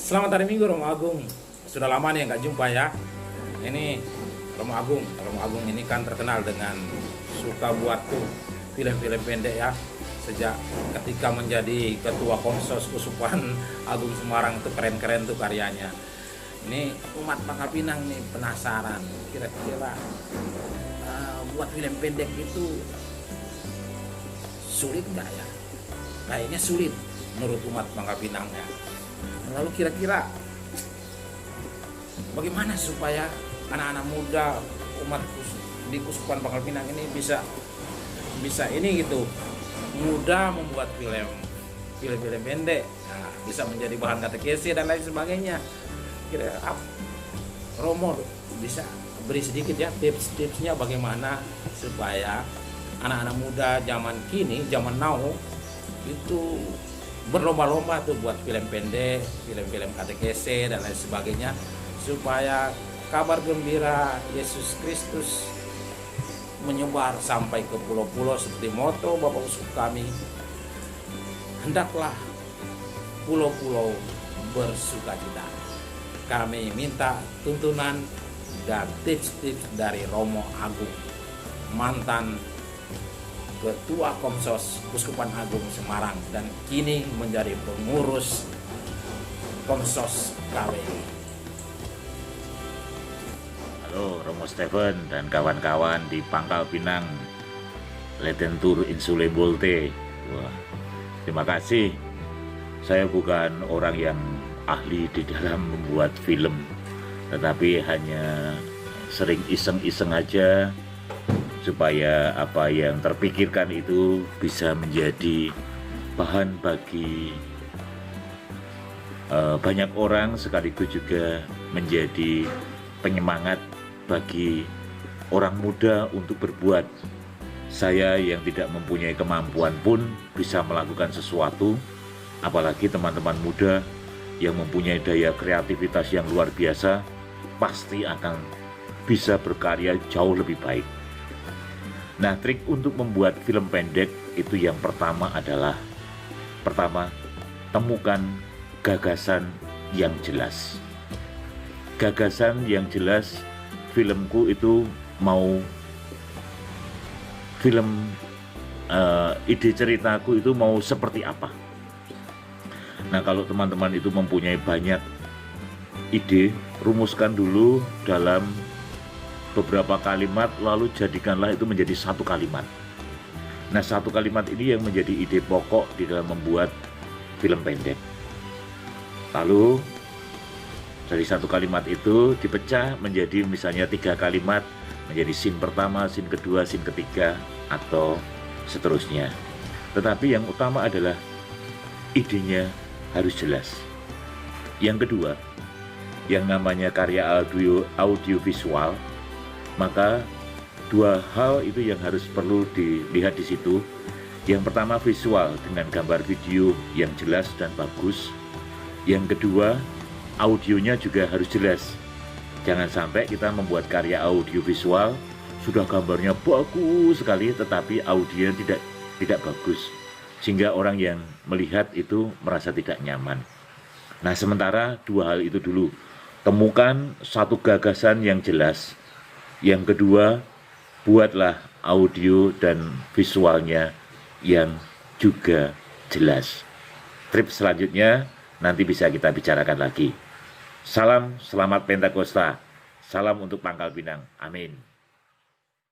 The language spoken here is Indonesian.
Selamat hari Minggu Romo Agung. Sudah lama nih nggak jumpa ya. Ini Romo Agung. Romo Agung ini kan terkenal dengan suka buat tuh film-film pendek ya. Sejak ketika menjadi ketua Komsos Uskupan Agung Semarang tuh keren-keren tuh karyanya. Ini umat Pangkal Pinang nih penasaran kira-kira buat film pendek itu sulit nggak ya? Kayaknya sulit menurut umat Pangkal Pinang ya. Lalu kira-kira bagaimana supaya anak-anak muda umat di Uskupan Pangkal Pinang ini bisa ini gitu, mudah membuat film pendek, nah, bisa menjadi bahan katekesi dan lain sebagainya. Kira Romo bisa beri sedikit ya tips-tipsnya bagaimana supaya anak-anak muda zaman kini, zaman now itu berlomba-lomba tuh buat film pendek, film-film katekese dan lain sebagainya, supaya kabar gembira Yesus Kristus menyebar sampai ke pulau-pulau seperti moto Bapak Uskup kami, hendaklah pulau-pulau bersukacita. Kami minta tuntunan dan tips-tips dari Romo Agung, mantan Ketua Komsos Uskupan Agung Semarang dan kini menjadi pengurus Komsos KWI. Halo Romo Stephen dan kawan-kawan di Pangkal Pinang, Letentur Insule Bolte. Wah, terima kasih. Saya bukan orang yang ahli di dalam membuat film, tetapi hanya sering iseng-iseng aja supaya apa yang terpikirkan itu bisa menjadi bahan bagi banyak orang, sekaligus juga menjadi penyemangat bagi orang muda untuk berbuat. Saya yang tidak mempunyai kemampuan pun bisa melakukan sesuatu, apalagi teman-teman muda yang mempunyai daya kreativitas yang luar biasa pasti akan bisa berkarya jauh lebih baik. Nah, trik untuk membuat film pendek itu yang pertama adalah temukan gagasan yang jelas. Gagasan yang jelas, filmku itu mau ide ceritaku itu mau seperti apa. Nah, kalau teman-teman itu mempunyai banyak ide, rumuskan dulu dalam beberapa kalimat, lalu jadikanlah itu menjadi satu kalimat. Nah, satu kalimat ini yang menjadi ide pokok di dalam membuat film pendek. Lalu dari satu kalimat itu dipecah menjadi misalnya 3 kalimat, menjadi scene pertama, scene kedua, scene ketiga, atau seterusnya. Tetapi yang utama adalah idenya harus jelas. Yang kedua, yang namanya karya audiovisual, maka 2 hal itu yang harus perlu dilihat di situ. Yang pertama visual dengan gambar video yang jelas dan bagus. Yang kedua audionya juga harus jelas. Jangan sampai kita membuat karya audiovisual sudah gambarnya bagus sekali tetapi audionya tidak bagus, sehingga orang yang melihat itu merasa tidak nyaman. Nah, sementara 2 hal itu dulu. Temukan satu gagasan yang jelas. Yang kedua, buatlah audio dan visualnya yang juga jelas. Trip selanjutnya nanti bisa kita bicarakan lagi. Salam selamat Pentakosta. Salam untuk Pangkal Pinang. Amin.